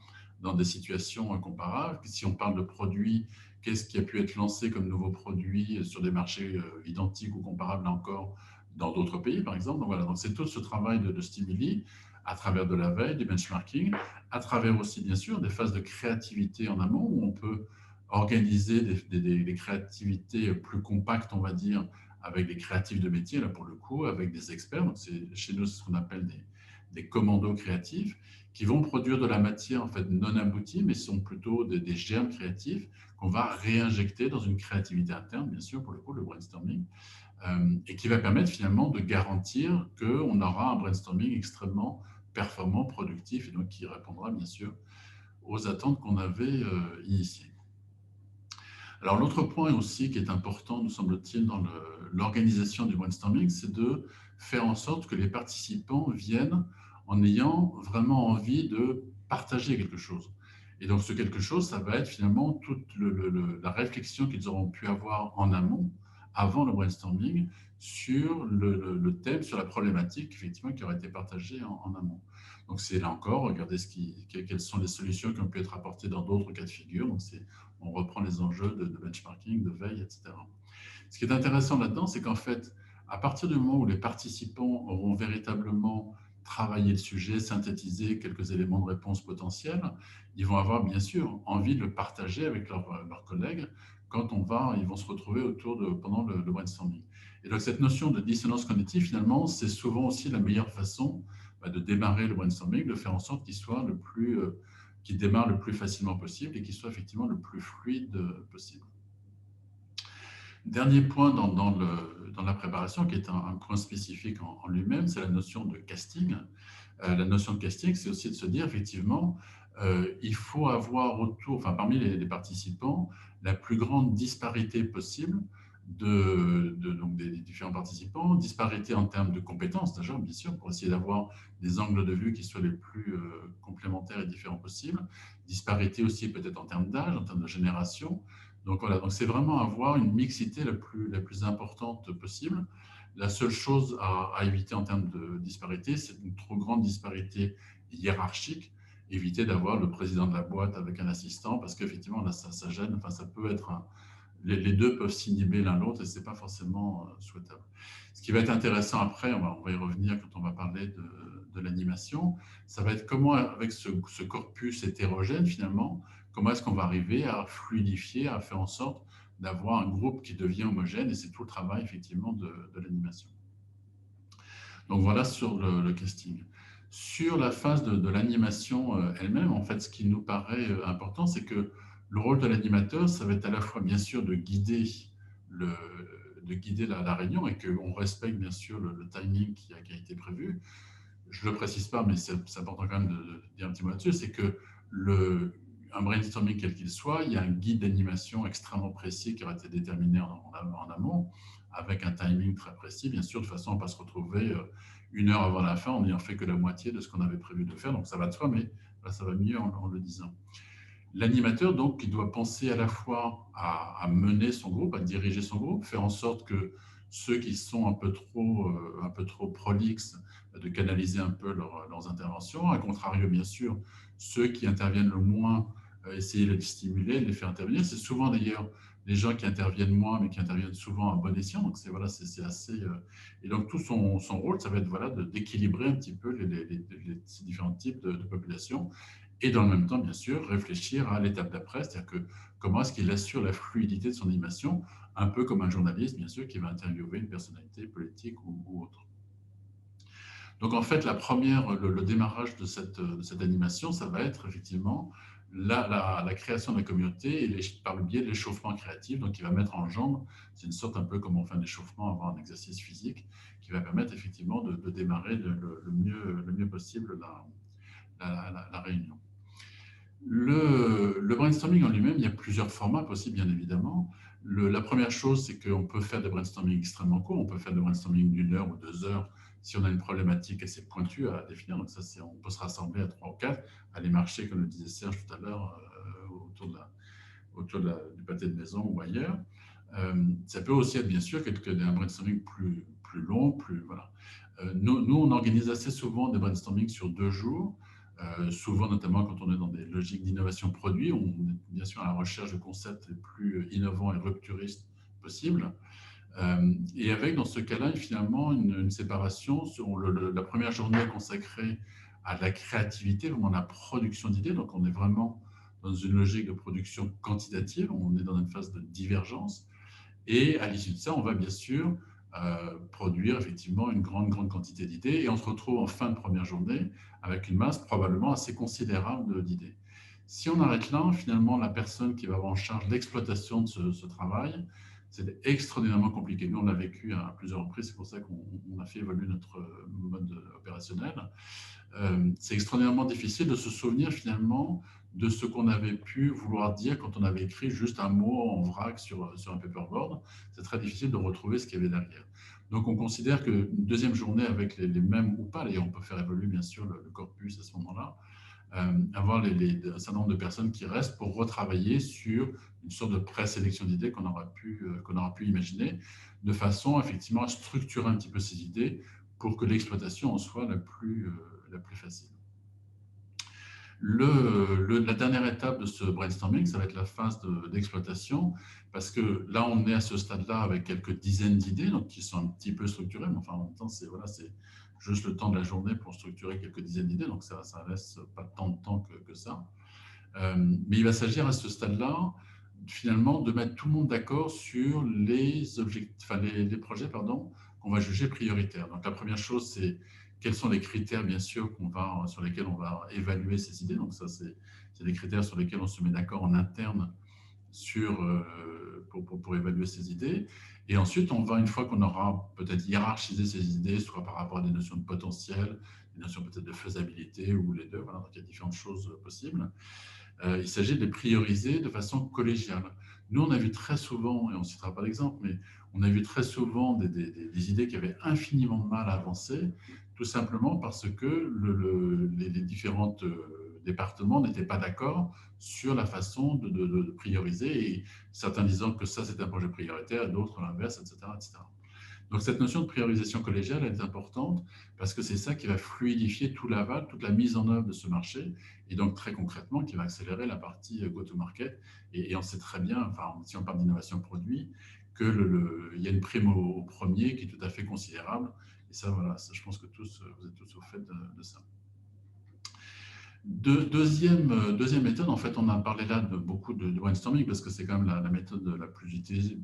dans des situations comparables? Si on parle de produits, qu'est-ce qui a pu être lancé comme nouveau produit sur des marchés identiques ou comparables, là encore, dans d'autres pays, par exemple? Donc, voilà, donc c'est tout ce travail de stimuli à travers de la veille, du benchmarking, à travers aussi, bien sûr, des phases de créativité en amont où on peut organiser des créativités plus compactes, on va dire, avec des créatifs de métier, là pour le coup, avec des experts. Donc chez nous, c'est ce qu'on appelle des commandos créatifs qui vont produire de la matière en fait non aboutie, mais sont plutôt des germes créatifs qu'on va réinjecter dans une créativité interne, bien sûr, pour le coup, le brainstorming, et qui va permettre finalement de garantir qu'on aura un brainstorming extrêmement performant, productif, et donc qui répondra bien sûr aux attentes qu'on avait initiées. Alors l'autre point aussi qui est important, nous semble-t-il, dans l'organisation du brainstorming, c'est de faire en sorte que les participants viennent en ayant vraiment envie de partager quelque chose. Et donc ce quelque chose, ça va être finalement toute la réflexion qu'ils auront pu avoir en amont, avant le brainstorming, sur le thème, sur la problématique effectivement qui aurait été partagée en amont. Donc c'est là encore, regardez quelles sont les solutions qui ont pu être apportées dans d'autres cas de figure. Donc on reprend les enjeux de benchmarking, de veille, etc. Ce qui est intéressant là-dedans, c'est qu'en fait, à partir du moment où les participants auront véritablement travaillé le sujet, synthétisé quelques éléments de réponse potentiels, ils vont avoir bien sûr envie de le partager avec leurs collègues quand ils vont se retrouver pendant le brainstorming. Et donc cette notion de dissonance cognitive, finalement, c'est souvent aussi la meilleure façon de démarrer le brainstorming, de faire en sorte qu'il démarre le plus facilement possible et qu'il soit effectivement le plus fluide possible. Dernier point dans la préparation, qui est un point spécifique en lui-même, c'est la notion de casting. La notion de casting, c'est aussi de se dire, effectivement, il faut avoir parmi les participants, la plus grande disparité possible donc des différents participants, disparité en termes de compétences, déjà, bien sûr, pour essayer d'avoir des angles de vue qui soient les plus complémentaires et différents possibles, disparité aussi peut-être en termes d'âge, en termes de génération. Donc voilà, donc c'est vraiment avoir une mixité la plus importante possible. La seule chose à éviter en termes de disparité, c'est une trop grande disparité hiérarchique. Éviter d'avoir le président de la boîte avec un assistant, parce qu'effectivement, là, ça gêne. Enfin, ça peut être les deux peuvent s'inhiber l'un l'autre et ce n'est pas forcément souhaitable. Ce qui va être intéressant après, on va y revenir quand on va parler de l'animation, ça va être comment, avec ce corpus hétérogène, finalement, comment est-ce qu'on va arriver à fluidifier, à faire en sorte d'avoir un groupe qui devient homogène, et c'est tout le travail, effectivement, de l'animation. Donc voilà sur le casting. Sur la phase de l'animation elle-même, en fait, ce qui nous paraît important, c'est que le rôle de l'animateur, ça va être à la fois, bien sûr, de guider la réunion et qu'on respecte, bien sûr, le timing qui a été prévu. Je ne le précise pas, mais c'est important quand même de dire un petit mot là-dessus, c'est que un brainstorming quel qu'il soit, il y a un guide d'animation extrêmement précis qui aura été déterminé en amont, avec un timing très précis, bien sûr, de façon à ne pas se retrouver 1 heure avant la fin en n'ayant fait que la moitié de ce qu'on avait prévu de faire. Donc ça va de soi, mais là, ça va mieux en le disant. L'animateur, donc, il doit penser à la fois à mener son groupe, à diriger son groupe, faire en sorte que ceux qui sont un peu trop prolixes, de canaliser un peu leurs interventions. À contrario, bien sûr, ceux qui interviennent le moins, essayer de les stimuler, de les faire intervenir. C'est souvent d'ailleurs les gens qui interviennent moins, mais qui interviennent souvent à bon escient. Donc, c'est assez. Et donc, tout son rôle, ça va être d'équilibrer un petit peu ces différents types de populations. Et dans le même temps, bien sûr, réfléchir à l'étape d'après, c'est-à-dire que comment est-ce qu'il assure la fluidité de son animation, un peu comme un journaliste, bien sûr, qui va interviewer une personnalité politique ou autre. Donc, en fait, le démarrage de cette animation, ça va être effectivement la création de la communauté et par le biais de l'échauffement créatif, donc qui va mettre en jambe, c'est une sorte un peu comme on fait un échauffement avant un exercice physique, qui va permettre effectivement de démarrer le mieux possible la réunion. Le brainstorming en lui-même, il y a plusieurs formats possibles, bien évidemment. La première chose, c'est qu'on peut faire des brainstorming extrêmement courts. On peut faire des brainstorming d'1 heure ou 2 heures si on a une problématique assez pointue à définir. Donc ça, on peut se rassembler à 3 ou 4, aller marcher, comme le disait Serge tout à l'heure, autour du pâté de maison ou ailleurs. Ça peut aussi être, bien sûr, un brainstorming plus long. Voilà. Nous, on organise assez souvent des brainstorming sur 2 jours. Souvent, notamment quand on est dans des logiques d'innovation produit, on est bien sûr à la recherche de concepts les plus innovants et rupturistes possibles. Et avec, dans ce cas-là, finalement, une séparation sur la première journée consacrée à la créativité, vraiment la production d'idées. Donc, on est vraiment dans une logique de production quantitative, on est dans une phase de divergence. Et à l'issue de ça, on va bien sûr produire effectivement une grande quantité d'idées, et on se retrouve en fin de première journée avec une masse probablement assez considérable d'idées. Si on arrête là, finalement, la personne qui va avoir en charge l'exploitation de ce travail, c'est extraordinairement compliqué. Nous, on l'a vécu à plusieurs reprises, c'est pour ça qu'on a fait évoluer notre mode opérationnel. C'est extraordinairement difficile de se souvenir finalement de ce qu'on avait pu vouloir dire quand on avait écrit juste un mot en vrac sur un paperboard. C'est très difficile de retrouver ce qu'il y avait derrière. Donc, on considère qu'une deuxième journée avec les mêmes ou pas, et on peut faire évoluer bien sûr le corpus à ce moment-là, avoir un certain nombre de personnes qui restent pour retravailler sur une sorte de présélection d'idées qu'on aura pu imaginer, de façon effectivement à structurer un petit peu ces idées pour que l'exploitation en soit la plus facile. La dernière étape de ce brainstorming, ça va être la phase d'exploitation, parce que là, on est à ce stade-là avec quelques dizaines d'idées, donc qui sont un petit peu structurées, mais enfin, en même temps, c'est juste le temps de la journée pour structurer quelques dizaines d'idées, donc ça laisse pas tant de temps que ça. Mais il va s'agir à ce stade-là, finalement, de mettre tout le monde d'accord sur les projets qu'on va juger prioritaires. Donc la première chose, c'est quels sont les critères, bien sûr, sur lesquels on va évaluer ces idées. Donc ça, c'est des critères sur lesquels on se met d'accord en interne pour évaluer ces idées. Et ensuite, une fois qu'on aura peut-être hiérarchisé ces idées, soit par rapport à des notions de potentiel, des notions peut-être de faisabilité ou les deux, voilà, donc il y a différentes choses possibles. Il s'agit de les prioriser de façon collégiale. Nous, on a vu très souvent, et on ne citera pas l'exemple, mais on a vu très souvent des idées qui avaient infiniment de mal à avancer, tout simplement parce que les différents départements n'étaient pas d'accord sur la façon de prioriser, et certains disant que ça, c'est un projet prioritaire, d'autres l'inverse, etc., etc. Donc, cette notion de priorisation collégiale, elle est importante parce que c'est ça qui va fluidifier tout l'aval, toute la mise en œuvre de ce marché, et donc très concrètement, qui va accélérer la partie go-to-market. Et on sait très bien, enfin, si on parle d'innovation produit, qu'il y a une prime au premier qui est tout à fait considérable. Et ça, voilà, je pense que vous êtes tous au fait de ça. Deuxième méthode, en fait, on a parlé là de beaucoup de brainstorming parce que c'est quand même la méthode la plus utilisée,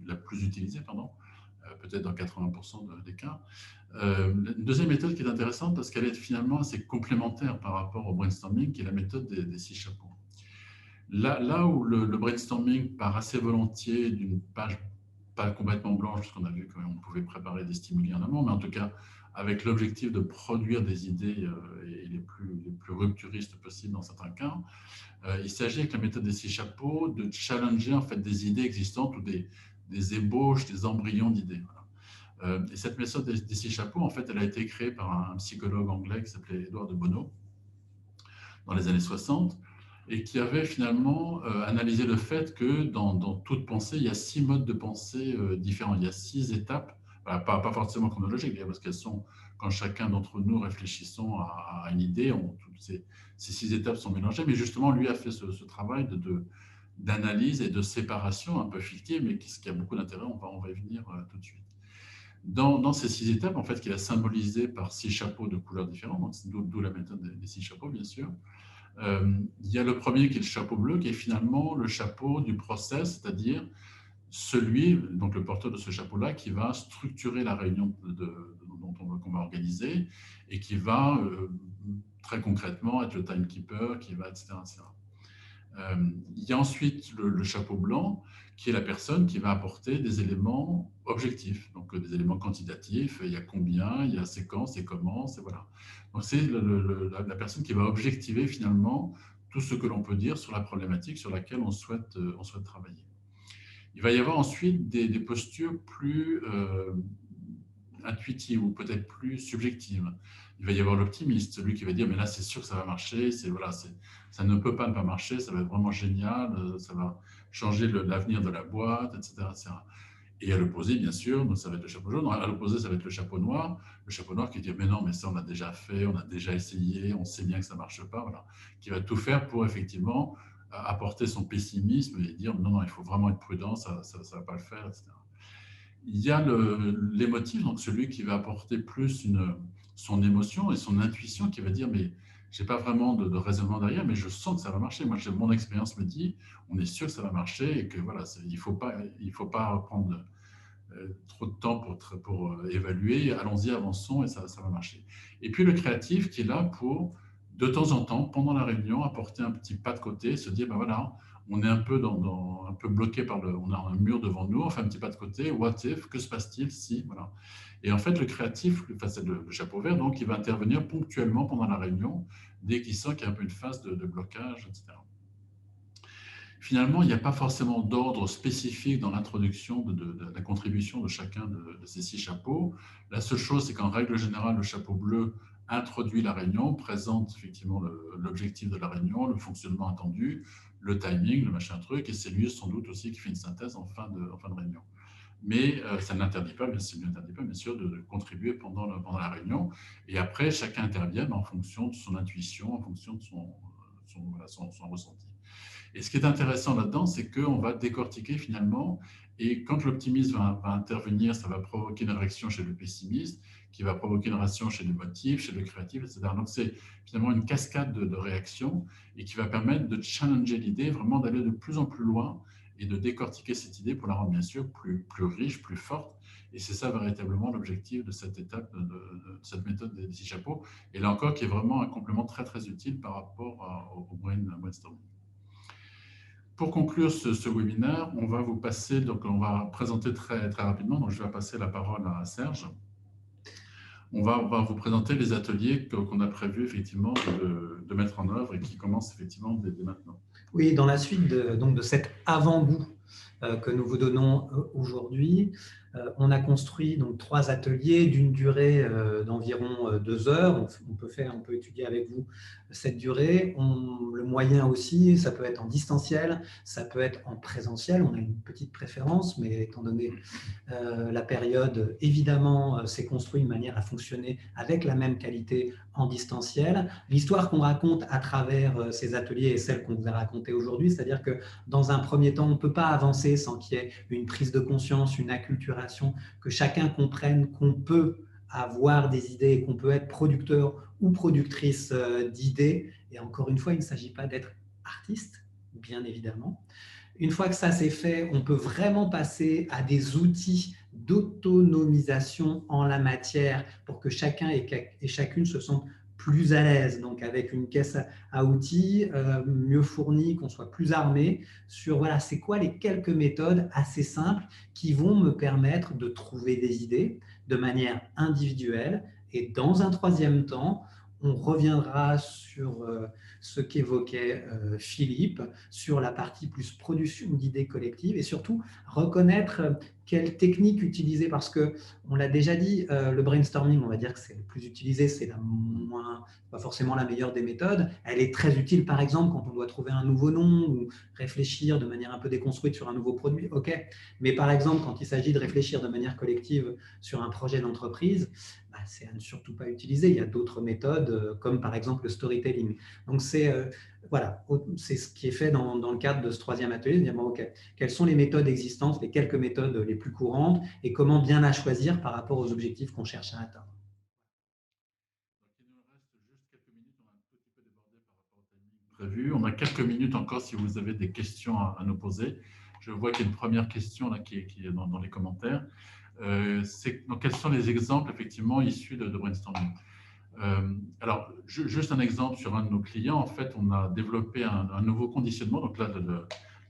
peut-être dans 80% des cas. Une deuxième méthode qui est intéressante parce qu'elle est finalement assez complémentaire par rapport au brainstorming, qui est la méthode des 6 chapeaux. Là où le brainstorming part assez volontiers d'une page pas complètement blanche, parce qu'on a vu qu'on pouvait préparer des stimuli en amont, mais en tout cas avec l'objectif de produire des idées les plus rupturistes possibles dans certains cas, il s'agit avec la méthode des 6 chapeaux de challenger en fait des idées existantes ou des ébauches, des embryons d'idées. Voilà. Et cette méthode des 6 chapeaux, en fait, elle a été créée par un psychologue anglais qui s'appelait Edward de Bono dans les années 60, et qui avait finalement analysé le fait que dans toute pensée, il y a 6 modes de pensée différents. Il y a 6 étapes, pas forcément chronologiques, parce qu'elles sont, quand chacun d'entre nous réfléchissons à une idée, ces 6 étapes sont mélangées, mais justement, lui a fait ce travail d'analyse et de séparation un peu fictive, mais qui a beaucoup d'intérêt, on va y venir tout de suite. Dans ces 6 étapes, en fait, qu'il a symbolisées par 6 chapeaux de couleurs différentes, d'où la méthode des 6 chapeaux, bien sûr. Il y a le premier qui est le chapeau bleu, qui est finalement le chapeau du process, c'est-à-dire donc le porteur de ce chapeau-là, qui va structurer la réunion qu'on va organiser et qui va très concrètement être le timekeeper, etc. Il y a ensuite le chapeau blanc, qui est la personne qui va apporter des éléments objectifs, donc des éléments quantitatifs, il y a combien, il y a séquence et comment, voilà. Donc c'est la personne qui va objectiver finalement tout ce que l'on peut dire sur la problématique sur laquelle on souhaite travailler. Il va y avoir ensuite des postures plus intuitives ou peut-être plus subjectives. Il va y avoir l'optimiste, celui qui va dire mais là c'est sûr que ça va marcher, ça ne peut pas ne pas marcher, ça va être vraiment génial, ça va changer l'avenir de la boîte, etc., etc. Et à l'opposé, bien sûr, donc ça va être le chapeau jaune. À l'opposé, ça va être le chapeau noir. Le chapeau noir qui dit mais non, mais ça on a déjà fait, on a déjà essayé, on sait bien que ça ne marche pas, voilà. Qui va tout faire pour effectivement apporter son pessimisme et dire non, il faut vraiment être prudent, ça ne va pas le faire, etc. Il y a l'émotif, donc celui qui va apporter plus son émotion et son intuition, qui va dire mais je n'ai pas vraiment de raisonnement derrière, mais je sens que ça va marcher. Moi, mon expérience me dit, on est sûr que ça va marcher et que voilà, il ne faut pas prendre trop de temps pour évaluer, allons-y, avançons et ça va marcher. Et puis le créatif qui est là pour, de temps en temps, pendant la réunion, apporter un petit pas de côté, se dire, ben voilà, on est un peu, un peu bloqué on a un mur devant nous, on fait un petit pas de côté, what if, que se passe-t-il si, voilà. Et en fait, le créatif, enfin, c'est le chapeau vert, donc il va intervenir ponctuellement pendant la réunion, dès qu'il sent qu'il y a un peu une phase de blocage, etc. Finalement, il n'y a pas forcément d'ordre spécifique dans l'introduction de la contribution de chacun de ces 6 chapeaux. La seule chose, c'est qu'en règle générale, le chapeau bleu introduit la réunion, présente effectivement l'objectif de la réunion, le fonctionnement attendu, le timing, le machin truc, et c'est lui sans doute aussi qui fait une synthèse en fin de réunion. Mais ça n'interdit pas, bien sûr, de contribuer pendant la réunion. Et après, chacun intervient en fonction de son intuition, en fonction de son ressenti. Et ce qui est intéressant là-dedans, c'est qu'on va décortiquer finalement, et quand l'optimiste va intervenir, ça va provoquer une réaction chez le pessimiste, qui va provoquer une réaction chez le motif, chez le créatif, etc. Donc c'est finalement une cascade de réactions et qui va permettre de challenger l'idée, vraiment d'aller de plus en plus loin et de décortiquer cette idée pour la rendre bien sûr plus riche, plus forte. Et c'est ça véritablement l'objectif de cette étape, de cette méthode des 6 chapeaux. Et là encore, qui est vraiment un complément très très utile par rapport au brainstorming. Pour conclure ce webinaire, on va vous passer, donc on va présenter très rapidement, donc je vais passer la parole à Serge. On va vous présenter les ateliers qu'on a prévu effectivement de mettre en œuvre et qui commencent effectivement dès maintenant. Oui, dans la suite de cet avant-goût que nous vous donnons aujourd'hui, on a construit donc 3 ateliers d'une durée d'environ 2 heures. On peut étudier avec vous cette durée. Le moyen aussi, ça peut être en distanciel, ça peut être en présentiel. On a une petite préférence, mais étant donné la période, évidemment, s'est construit de manière à fonctionner avec la même qualité en distanciel. L'histoire qu'on raconte à travers ces ateliers est celle qu'on vous a racontée aujourd'hui, c'est-à-dire que dans un premier temps, on ne peut pas avancer sans qu'il y ait une prise de conscience, une acculturation, que chacun comprenne qu'on peut avoir des idées et qu'on peut être producteur ou productrice d'idées. Et encore une fois, il ne s'agit pas d'être artiste, bien évidemment. Une fois que ça c'est fait, on peut vraiment passer à des outils d'autonomisation en la matière pour que chacun et chacune se sentent plus à l'aise, donc avec une caisse à outils mieux fournie, qu'on soit plus armé sur voilà, c'est quoi les quelques méthodes assez simples qui vont me permettre de trouver des idées de manière individuelle. Et dans un troisième temps, on reviendra sur ce qu'évoquait Philippe, sur la partie plus production d'idées collectives et surtout reconnaître quelle technique utiliser, parce qu'on l'a déjà dit, le brainstorming, on va dire que c'est le plus utilisé, c'est pas forcément la meilleure des méthodes. Elle est très utile, par exemple, quand on doit trouver un nouveau nom ou réfléchir de manière un peu déconstruite sur un nouveau produit, ok. Mais par exemple, quand il s'agit de réfléchir de manière collective sur un projet d'entreprise, c'est à ne surtout pas utiliser. Il y a d'autres méthodes, comme par exemple le storytelling. Donc voilà, c'est ce qui est fait dans le cadre de ce troisième atelier, de dire bon, ok, quelles sont les méthodes existantes, les quelques méthodes les plus courantes, et comment bien la choisir par rapport aux objectifs qu'on cherche à atteindre. Il nous reste juste quelques minutes, on a un petit peu débordé par rapport au timing prévu. On a quelques minutes encore si vous avez des questions à nous poser. Je vois qu'il y a une première question là, qui est dans les commentaires. Donc, quels sont les exemples effectivement issus de brainstorming? Alors, juste un exemple sur un de nos clients. En fait, on a développé un nouveau conditionnement. Donc là,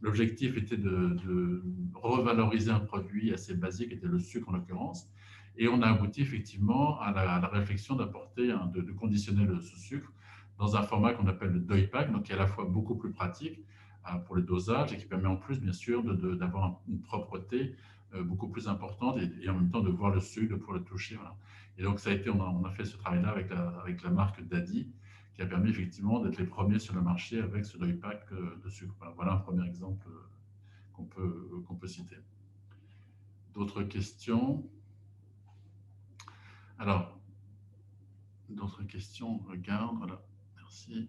l'objectif était de revaloriser un produit assez basique, qui était le sucre en l'occurrence. Et on a abouti effectivement à la réflexion de conditionner ce sucre dans un format qu'on appelle le deuil pack, donc qui est à la fois beaucoup plus pratique pour le dosage et qui permet en plus, bien sûr, d'avoir une propreté beaucoup plus importante et en même temps de voir le sucre, de pouvoir le toucher. Voilà. Et donc, on a fait ce travail-là avec la marque Daddy, qui a permis effectivement d'être les premiers sur le marché avec ce deuil pack de sucre. Voilà un premier exemple qu'on peut citer. D'autres questions? Alors, d'autres questions? On regarde, voilà, merci.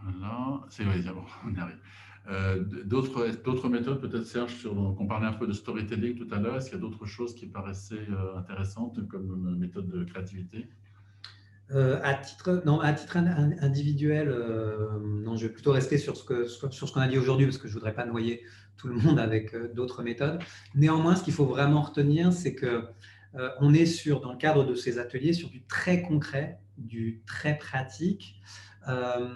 Voilà, c'est bon, on y arrive. D'autres méthodes, peut-être Serge, qu'on parlait un peu de storytelling tout à l'heure, est-ce qu'il y a d'autres choses qui paraissaient intéressantes comme méthode de créativité? Non, à titre individuel, non, je vais plutôt rester sur ce qu'on a dit aujourd'hui parce que je ne voudrais pas noyer tout le monde avec d'autres méthodes. Néanmoins, ce qu'il faut vraiment retenir, c'est que on est dans le cadre de ces ateliers, sur du très concret, du très pratique. Euh,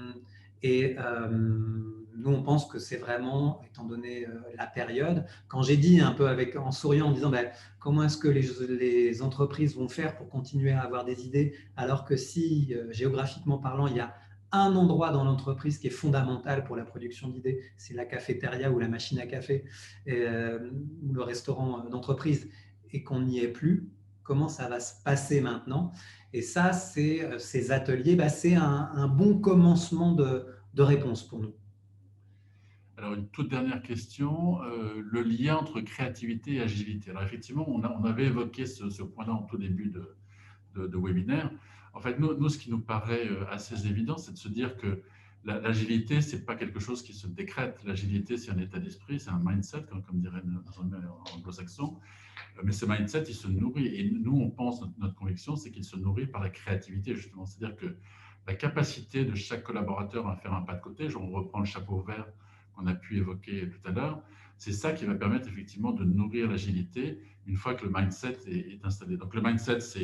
nous, on pense que c'est vraiment, étant donné la période, quand j'ai dit un peu en souriant, en disant ben, comment est-ce que les entreprises vont faire pour continuer à avoir des idées, alors que si, géographiquement parlant, il y a un endroit dans l'entreprise qui est fondamental pour la production d'idées, c'est la cafétéria ou la machine à café, ou le restaurant d'entreprise, et qu'on n'y est plus, comment ça va se passer maintenant? Et ça, ces ateliers, bah, c'est un bon commencement de réponse pour nous. Alors, une toute dernière question, le lien entre créativité et agilité. Alors, effectivement, on avait évoqué ce point-là en tout début de webinaire. En fait, nous, ce qui nous paraît assez évident, c'est de se dire que l'agilité, ce n'est pas quelque chose qui se décrète. L'agilité, c'est un état d'esprit, c'est un mindset, comme dirait un anglo-saxon. Mais ce mindset, il se nourrit. Et nous, on pense, notre conviction, c'est qu'il se nourrit par la créativité, justement. C'est-à-dire que la capacité de chaque collaborateur à faire un pas de côté, on reprend le chapeau vert qu'on a pu évoquer tout à l'heure, c'est ça qui va permettre effectivement de nourrir l'agilité une fois que le mindset est installé. Donc le mindset, c'est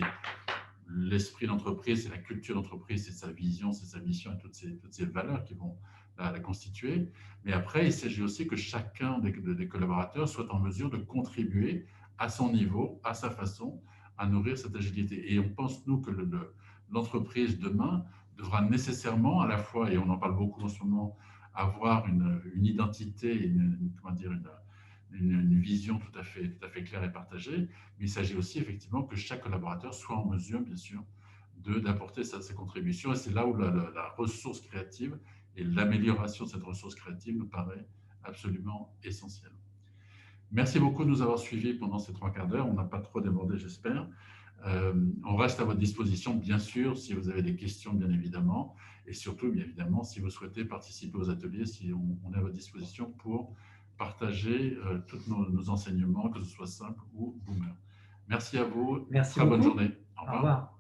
l'esprit d'entreprise, c'est la culture d'entreprise, c'est sa vision, c'est sa mission et toutes ces valeurs qui vont la constituer. Mais après, il s'agit aussi que chacun des collaborateurs soit en mesure de contribuer à son niveau, à sa façon, à nourrir cette agilité. Et on pense, nous, que l'entreprise demain devra nécessairement, à la fois, et on en parle beaucoup en ce moment, avoir une identité, comment dire, une vision tout à fait claire et partagée, mais il s'agit aussi effectivement que chaque collaborateur soit en mesure, bien sûr, d'apporter ses contributions. Et c'est là où la ressource créative et l'amélioration de cette ressource créative nous paraît absolument essentielle. Merci beaucoup de nous avoir suivis pendant ces 3 quarts d'heure. On n'a pas trop débordé, j'espère. On reste à votre disposition, bien sûr, si vous avez des questions, bien évidemment, et surtout, bien évidemment, si vous souhaitez participer aux ateliers, si on est à votre disposition pour partager tous nos enseignements, que ce soit simple ou boomer. Merci à vous. Merci Très bonne beaucoup. journée. Au Au revoir. revoir.